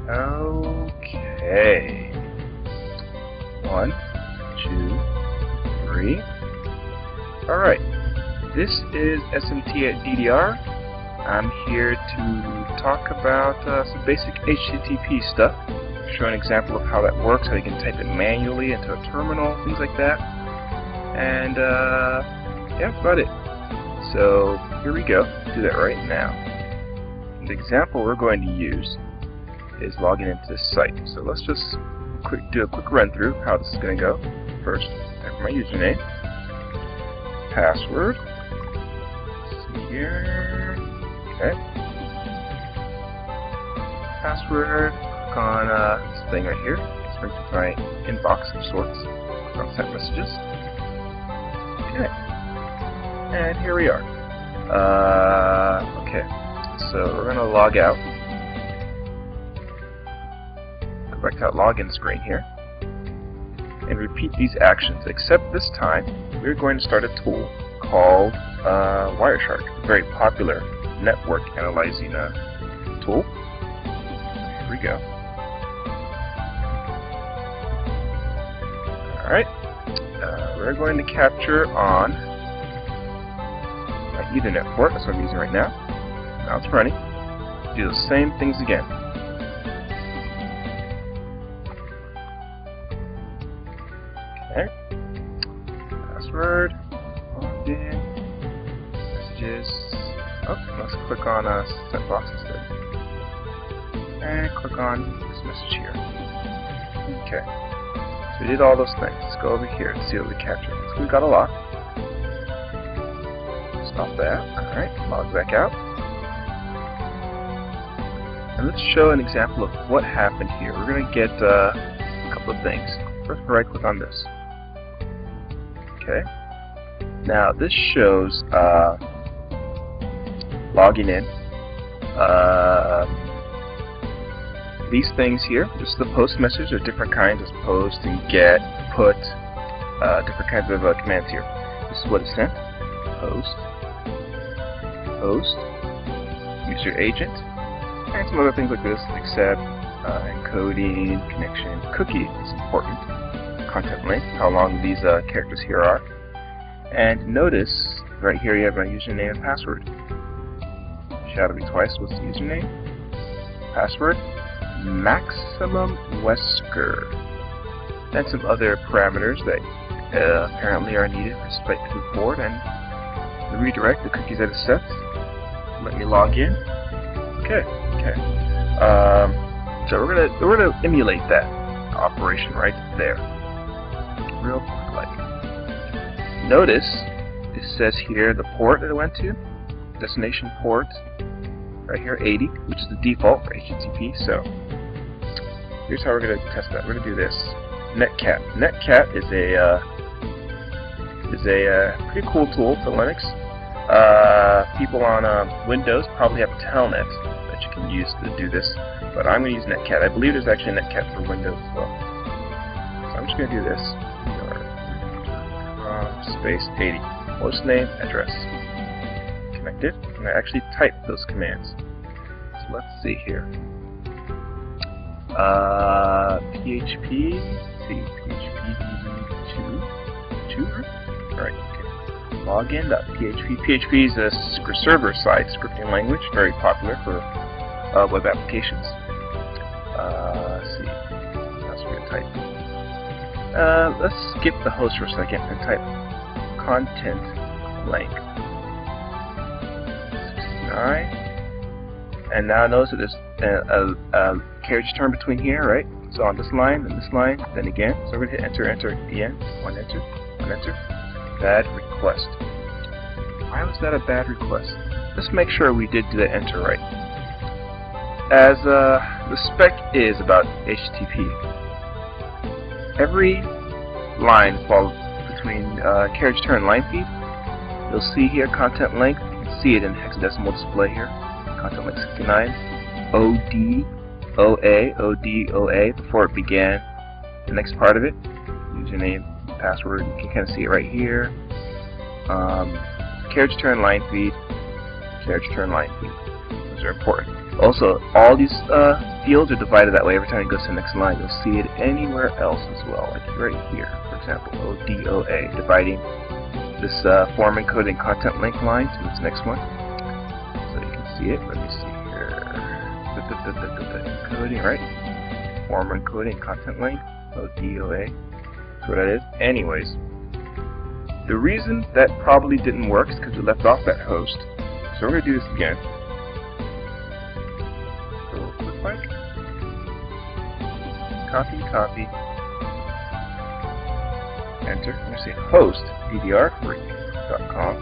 Okay. 1, 2, 3. Alright. This is SMT at DDR. I'm here to talk about some basic HTTP stuff. Show an example of how that works, how you can type it manually into a terminal, things like that. And yeah, that's about it. So here we go. Do that right now. The example we're going to use is logging into this site. So let's just do a quick run through how this is going to go. First, type my username, password. Let's see here. Okay. Password. Click on this thing right here. This brings me to my inbox of sorts. Click on send messages. Okay. And here we are. Okay. So we're going to log out. Go back to that login screen here. And repeat these actions, except this time we're going to start a tool called Wireshark, a very popular network analyzing tool. Here we go. Alright. We're going to capture on my Ethernet port, that's what I'm using right now. Now it's running. Do the same things again. Okay. Password. Logged in. Messages. Oh, let's click on send box instead. And click on this message here. Okay. So we did all those things. Let's go over here and see what we captured. So we got a lot. Stop that. Alright, log back out. And let's show an example of what happened here. We're going to get a couple of things. First, right click on this. Okay. Now this shows logging in. These things here, this is the post message. There's different kinds of post and get, put, different kinds of commands here. This is what it sent. Post, user agent, and some other things like this, accept, encoding, connection, cookie is important, content length, how long these characters here are, and notice right here you have my username and password. Shadow me twice. What's the username? Password? Maximum Wesker. And some other parameters that apparently are needed for Spike to move forward, and the redirect, the cookies that it sets. Let me log in. Okay. So we're gonna emulate that operation right there, real quick like. Notice it says here the port that it went to, destination port, right here 80, which is the default for HTTP. So here's how we're gonna test that. We're gonna do this. Netcat. Netcat is a pretty cool tool for Linux. People on Windows probably have Telnet that you can use to do this, but I'm going to use Netcat. I believe there's actually a Netcat for Windows as well. So I'm just going to do this. Space 80. Host name, address. Connected. And I actually type those commands. So let's see here. PHP. See, PHP 2. Alright. Login.php. PHP is a server-side scripting language, very popular for web applications. Let's see. What else we're going to type? Let's skip the host for a second and type content length 69. And now notice that there's a carriage term between here, right? So on this line, and this line, then again. So we're going to hit enter, enter again. One enter. Bad request. Why was that a bad request? Let's make sure we did do the enter right. As the spec is about HTTP, every line falls between carriage term and line feed. You'll see here content length. You can see it in hexadecimal display here. Content length 69. ODOA before it began. The next part of it, username, password. You can kind of see it right here. Carriage turn line feed. Those are important. Also, all these fields are divided that way. Every time it goes to the next line, you'll see it anywhere else as well, like right here, for example, ODOA, dividing this form encoding content link line to its next one. So you can see it. Let me see here. Encoding, right? Form encoding content link, ODOA. That's what that is. Anyways, the reason that probably didn't work is because we left off that host. So we're going to do this again. Like copy, enter. I'm going to say host ddrfree.com.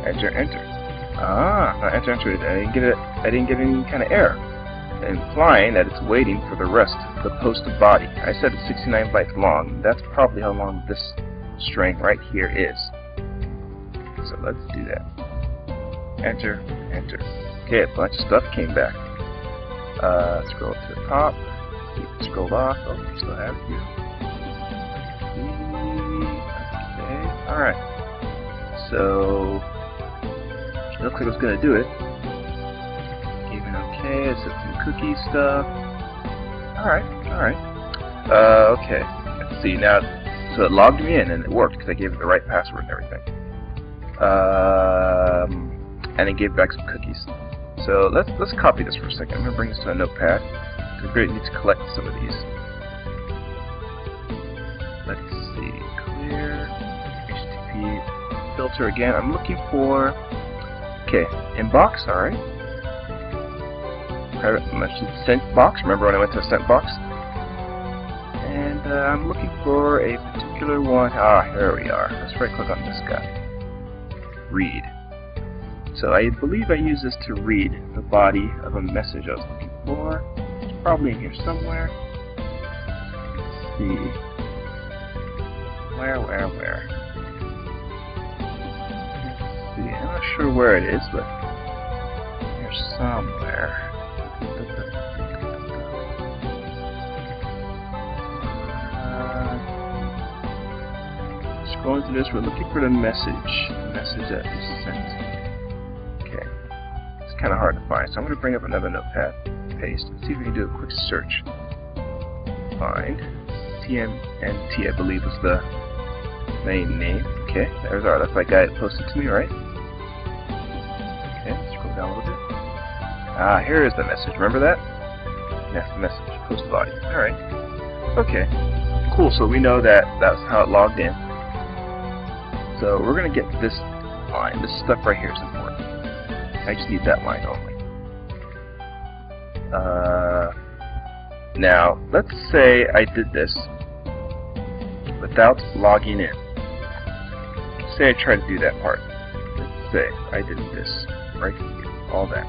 Enter. Not enter. I didn't get any kind of error, implying that it's waiting for the rest of the posted body. I said it's 69 bytes long. That's probably how long this string right here is. So let's do that. Enter. Okay, a bunch of stuff came back. Scroll to the top. Keep it scrolled off. Oh, we still have it here. Okay, alright. So, it looks like it's going to do it. Gave it okay. It said some cookie stuff. Alright. Okay. Let's see. Now, so it logged me in and it worked because I gave it the right password and everything. And it gave back some cookies. So let's copy this for a second. I'm going to bring this to a notepad because we need to collect some of these. Let's see, clear, HTTP filter again. I'm looking for, okay, inbox, alright. Private message sent box, remember when I went to a sent box? And I'm looking for a particular one. Here we are. Let's right click on this guy. Read. So I believe I use this to read the body of a message I was looking for. It's probably in here somewhere. Let's see. Where? Let's see. I'm not sure where it is, but here's somewhere. Scrolling through this, we're looking for the message that is sent. Kind of hard to find, so I'm going to bring up another notepad, paste, and see if we can do a quick search. Find TMNT, I believe was the main name. Okay, there's our. That's that guy that posted to me, right? Okay, let's scroll down a little bit. Here is the message. Remember that? That's the message. Post body. All right. Okay. Cool. So we know that that's how it logged in. So we're going to get this line. This stuff right here is important. I just need that line only. Now, let's say I did this without logging in. Let's say I try to do that part. Let's say I did this right here, all that.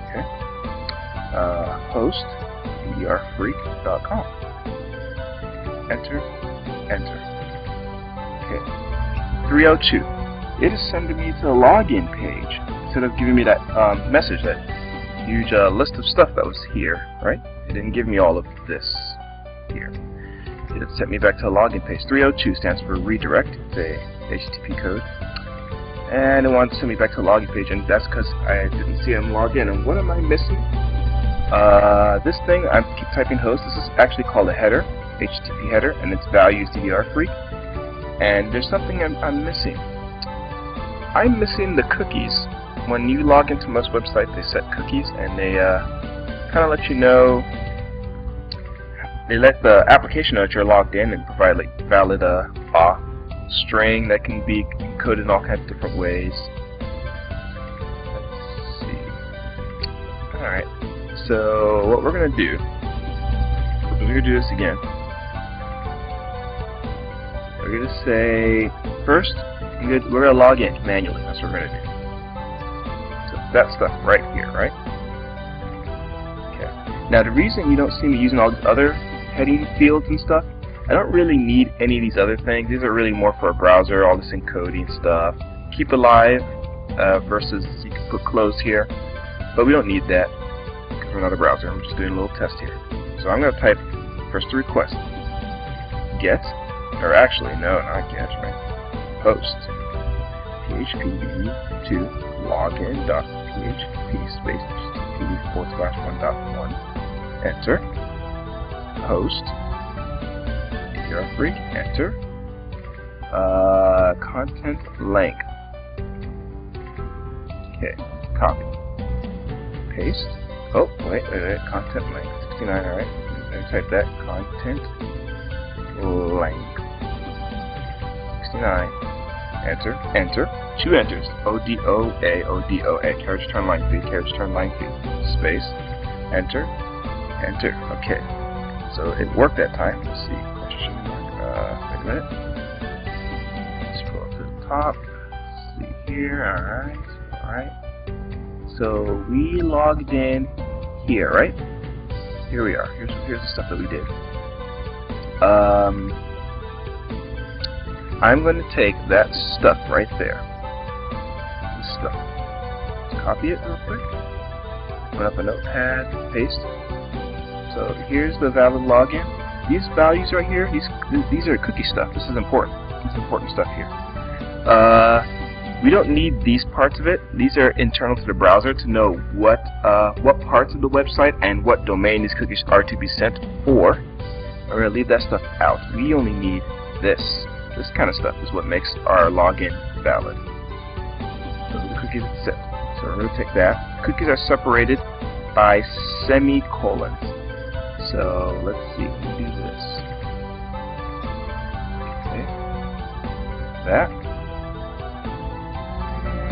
Okay. Host ddrfreak.com. Enter. Okay. 302. It is sending me to the login page instead of giving me that message, that huge list of stuff that was here, right? It didn't give me all of this here. It sent me back to the login page. 302 stands for redirect. It's a HTTP code. And it wants to send me back to the login page, and that's because I didn't see them log in. And what am I missing? This thing, I keep typing host. This is actually called a header, HTTP header, and its value is DDR-free. And there's something I'm missing. I'm missing the cookies. When you log into most websites, they set cookies, and they kind of let you know. They let the application know that you're logged in and provide like valid auth string that can be encoded in all kinds of different ways. Let's see. All right. So what we're gonna do? We're gonna do this again. We're gonna say first. We're going to log in manually. That's what we're going to do. So that stuff right here, right? Okay. Now the reason you don't see me using all these other heading fields and stuff, I don't really need any of these other things. These are really more for a browser, all this encoding stuff. Keep alive versus you can put close here. But we don't need that because we're not a browser. I'm just doing a little test here. So I'm going to type first the request. Get, or actually, no, not get, right? Host php to login.php space http:/1.1. Enter. Host. DDR freak. Enter. Content length. Okay. Copy. Paste. Oh, wait. Content length 69. All right. Let me type that. Content length 69. Enter. Enter. 2 enters. ODOA. Carriage turn lengthy. Carriage turn lengthy. Space. Enter. Enter. Okay. So it worked that time. Let's see. Question mark. Wait a minute. Let's scroll to the top. Let's see here. Alright. Alright. So we logged in here, right? Here we are. Here's the stuff that we did. I'm going to take that stuff right there. This stuff. Let's copy it real quick. Open up a notepad. Paste. So here's the valid login. These values right here, these are cookie stuff. This is important. This is important stuff here. We don't need these parts of it. These are internal to the browser to know what parts of the website and what domain these cookies are to be sent for. We're going to leave that stuff out. We only need this. This kind of stuff is what makes our login valid. Those are the cookies that set. So we're going to take that. Cookies are separated by semicolons. So let's see, let me do this. Okay. That.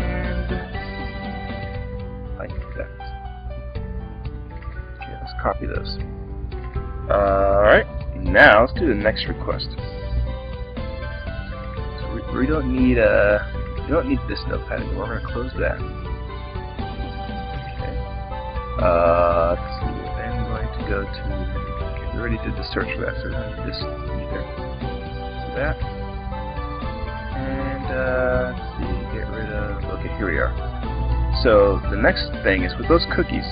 And like that. Okay, let's copy those. Alright, now let's do the next request. So we don't need this notepad anymore. We're gonna close that. Okay. Let's see. Go to, okay, we already did the search for that, so we don't need this either. Do that. And, let's see, get rid of, okay, here we are. So, the next thing is with those cookies,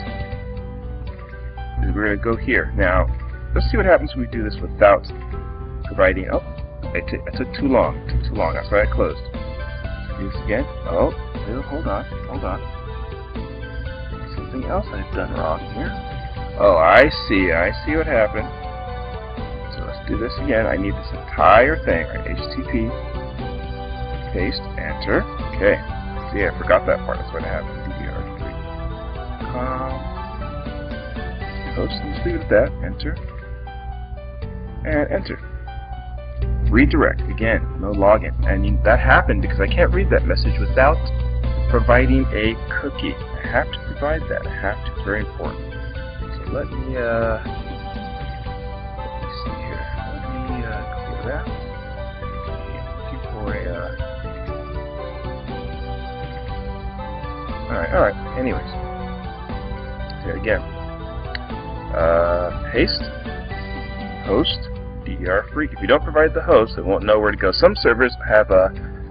is we're going to go here. Now, let's see what happens when we do this without providing, oh, it took too long. It took too long, that's why I closed. Do this again. Oh, hold on. Something else I've done wrong here. Oh, I see what happened. So let's do this again. I need this entire thing, right? HTTP, paste, enter. Okay. See, I forgot that part. That's what happened. DDR3. Host, just leave it at that. Enter. And enter. Redirect. Again, no login. And that happened because I can't read that message without providing a cookie. I have to provide that. I have to. It's very important. Let me see here. Let me clear that. Looking for a. All right. Anyways, here again. Paste. Host. DDR freak. If you don't provide the host, it won't know where to go. Some servers have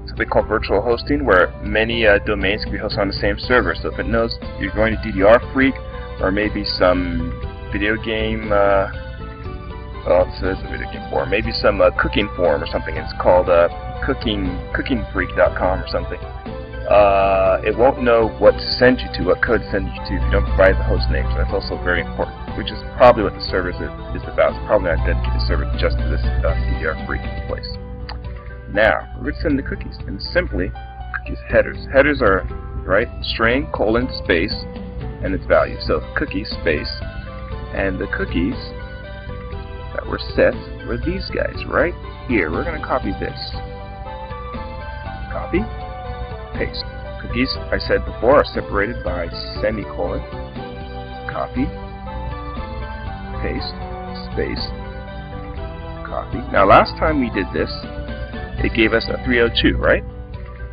something called virtual hosting, where many domains can be hosted on the same server. So if it knows you're going to DDR freak, or maybe some video game, well, it says a video game forum, maybe some cooking forum or something. It's called cookingfreak.com or something. It won't know what to send you to, what code to send you to if you don't provide the host name. So that's also very important, which is probably what the service is about. It's probably not a dedicated server just to this DDR freak place. Now, we're going to send the cookies, and simply, cookies headers. Headers are, right, string, colon, space, and its value. So cookie space, and the cookies that were set were these guys right here. We're going to copy this. Copy, paste. Cookies, I said before, are separated by semicolon. Copy, paste, space, copy. Now last time we did this, it gave us a 302, right?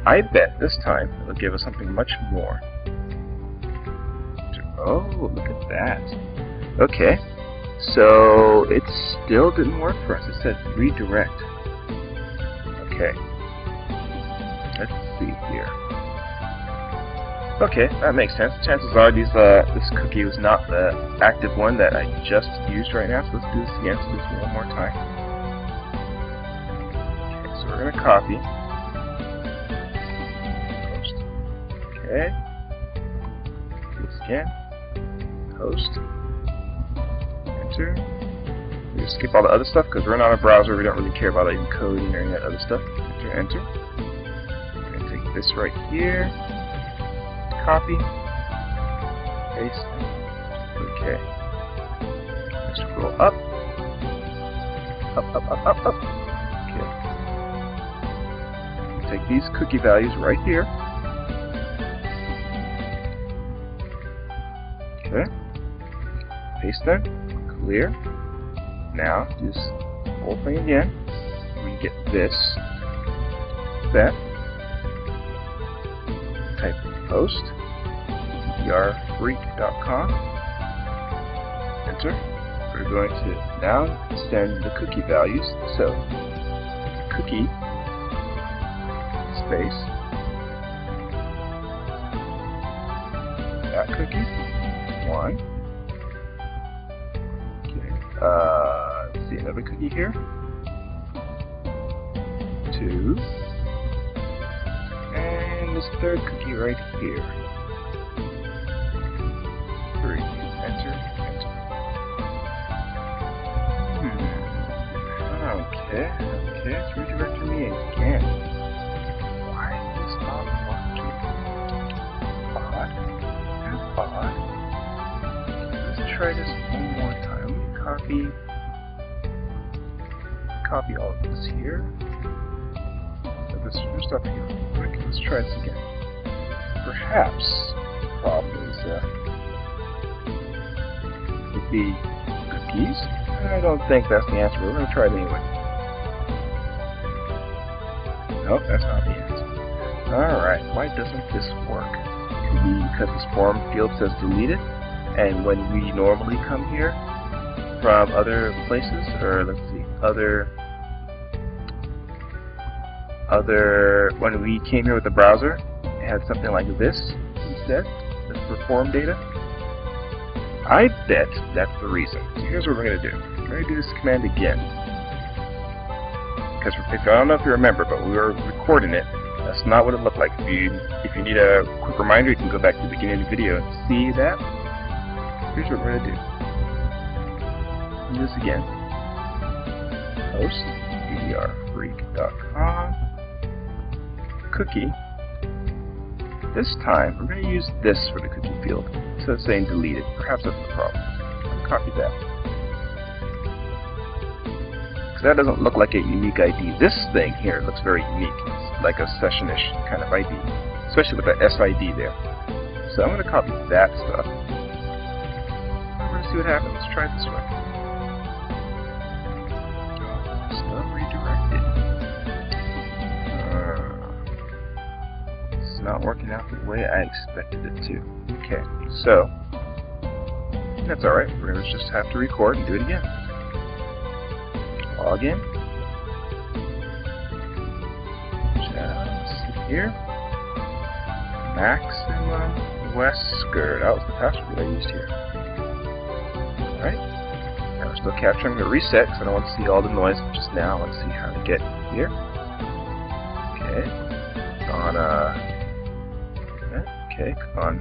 I bet this time it'll give us something much more. Oh, look at that. Okay, so it still didn't work for us. It said redirect. Okay, let's see here. Okay, that makes sense. Chances are this cookie was not the active one that I just used right now. So let's do this again. Let's do this one more time. Okay, so we're going to copy. Okay. Do this again. Host. Enter. We just skip all the other stuff because we're not a browser. We don't really care about encoding or any of that other stuff. Enter, enter. I'm going to take this right here. Copy. Paste. Okay. Let's scroll up. Up, up, up, up, up. Okay. Take these cookie values right here. Okay. Paste them. Clear. Now, do this whole thing again. We get this. That. Type post. drfreak.com. Enter. We're going to now send the cookie values. So, cookie space that cookie 1. Okay. Let's see, another cookie here. 2. And this third cookie right here. 3. Enter. Enter. Okay. Okay. It's redirecting me again. Why is this not working? Odd. Odd. Let's try this one more time. Let me copy all of this here. This first up here. Okay, let's try this again. Perhaps the problem is could be cookies. I don't think that's the answer, but we're going to try it anyway. Nope, that's not the answer. Alright, why doesn't this work? Could be because this form field says deleted, and when we normally come here from other places, or let's see, when we came here with the browser, it had something like this instead, this for form data. I bet that's the reason. So here's what we're going to do. We're going to do this command again. Because I don't know if you remember, but we were recording it. That's not what it looked like. If you need a quick reminder, you can go back to the beginning of the video and see that. Here's what we're going to do. Do this again. Host, drfreak.com. Cookie. This time, we're going to use this for the cookie field. Instead of saying deleted. Perhaps that's the problem. I'll copy that. Because that doesn't look like a unique ID. This thing here looks very unique. It's like a session-ish kind of ID. Especially with the SID there. So I'm going to copy that stuff. I'm going to see what happens. Let's try it this way. Stuff redirected. It's not working out the way I expected it to. Okay, so that's alright. We're going to just have to record and do it again. Log in. Just here. Maximum Wesker. That was the password that I used here. Alright. Now we're still capturing the reset because I don't want to see all the noise just now. I want to see how to get here. Okay. On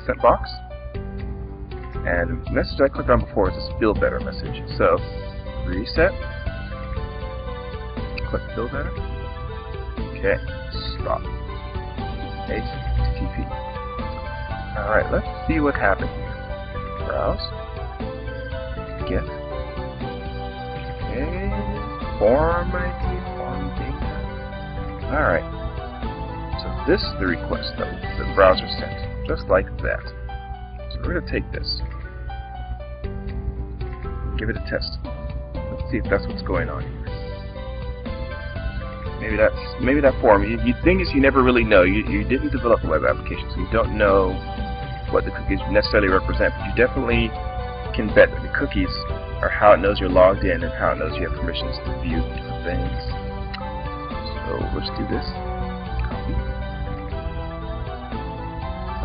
sent box. And the message I clicked on before is this feel better message. So reset. Click feel better. Okay. Stop. HTTP. Alright, let's see what happened here. Browse. Get. Okay. Form ID. Form data. Alright. So this is the request that the browser sent. Just like that. So we're going to take this. Give it a test. Let's see if that's what's going on here. Maybe that form. The thing is, you never really know. You didn't develop a web application, so you don't know what the cookies necessarily represent. But you definitely can bet that the cookies are how it knows you're logged in and how it knows you have permissions to view different things. So let's do this. Copy.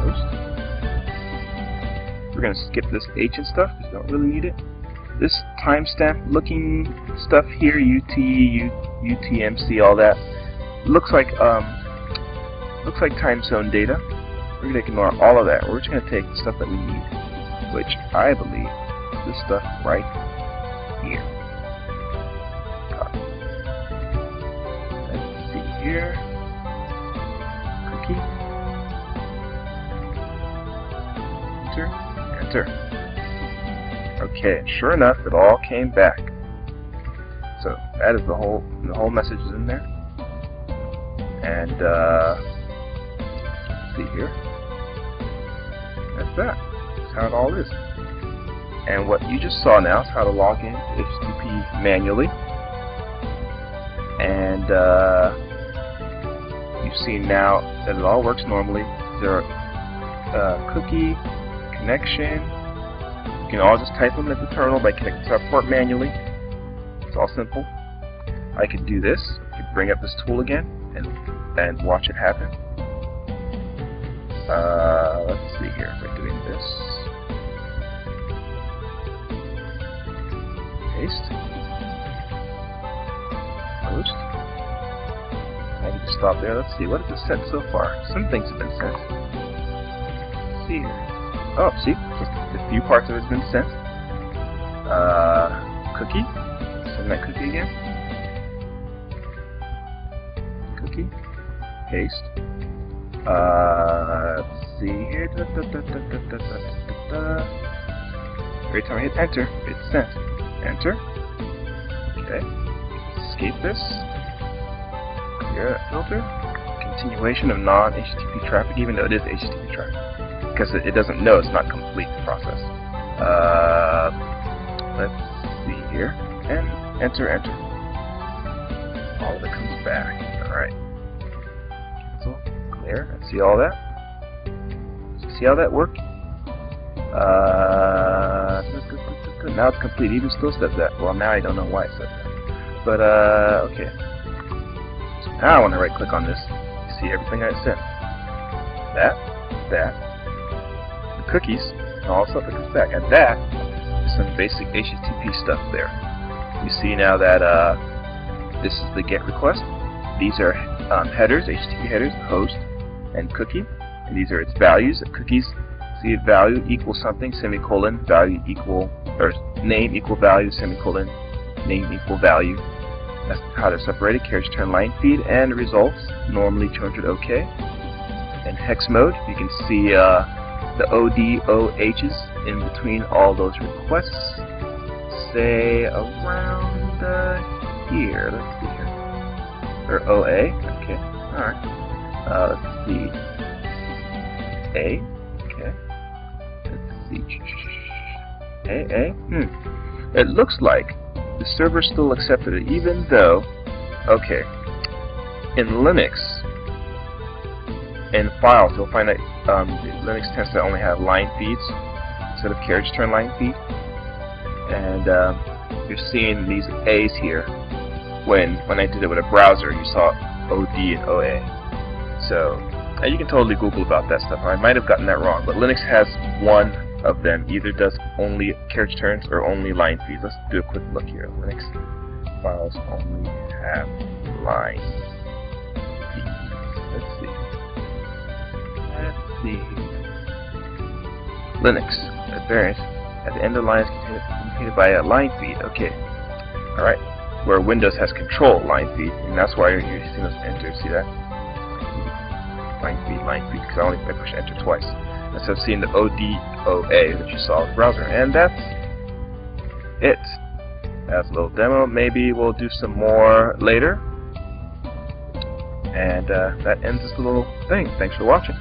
Post. We're going to skip this H and stuff because we don't really need it. This timestamp looking stuff here, UTMC, all that, looks like time zone data. We're going to ignore all of that. We're just going to take the stuff that we need, which I believe is this stuff right here. Let's see here. Cookie. Enter. Okay, sure enough, it all came back. So that is the whole message is in there. And let's see here. That's that. That's how it all is. And what you just saw now is how to log in to HTTP manually. And you've seen now that it all works normally. There are cookie, connection. You can all just type them at the terminal by connecting to our port manually. It's all simple. I could do this. I could bring up this tool again and watch it happen. Let's see here. By doing this, paste, post. I can just stop there. Let's see. What has it sent so far? Some things have been sent. Let's see here. Oh, see, just a few parts of it's been sent. Cookie. Send that cookie again. Cookie. Paste. Let's see here. Every time I hit enter, it's sent. Enter. Okay. Escape this. Clear that filter. Continuation of non-HTTP traffic, even though it is HTTP traffic. Because it doesn't know it's not complete the process. Let's see here, and enter. All of it comes back. All right. Cancel, clear, and see all that. See how that worked? Now it's complete. Even still says that. Well, now I don't know why it says that. But okay. Now I want to right-click on this. You see everything I sent. That. Cookies and all the stuff that comes back, and that is some basic HTTP stuff there. You see now that this is the GET request. These are headers, HTTP headers, host, and cookie, and these are its values. Cookies, see value equals something, semicolon, value equal, or name equal value, semicolon, name equal value. That's how they're separated. Carriage return line feed and results, normally 200 OK. In hex mode, you can see the ODOHs in between all those requests, say around here. Let's see here, or OA. Okay, all right. Let's see, A. Okay, let's see, AA. It looks like the server still accepted it, even though, okay, in Linux. In files, you'll find that Linux tends to only have line feeds instead of carriage return line feed, and you're seeing these A's here. When I did it with a browser, you saw OD and OA. So you can totally Google about that stuff. I might have gotten that wrong, but Linux has one of them. Either does only carriage returns or only line feeds. Let's do a quick look here. Linux files only have line feeds. Let's see. Linux, at variance, at the end of the line is contained by a line feed. Okay, alright. Where Windows has control line feed, and that's why you're seeing us enter. See that? Line feed, because I push enter twice. Instead of seeing the ODOA that you saw in the browser. And that's it. That's a little demo. Maybe we'll do some more later. And that ends this little thing. Thanks for watching.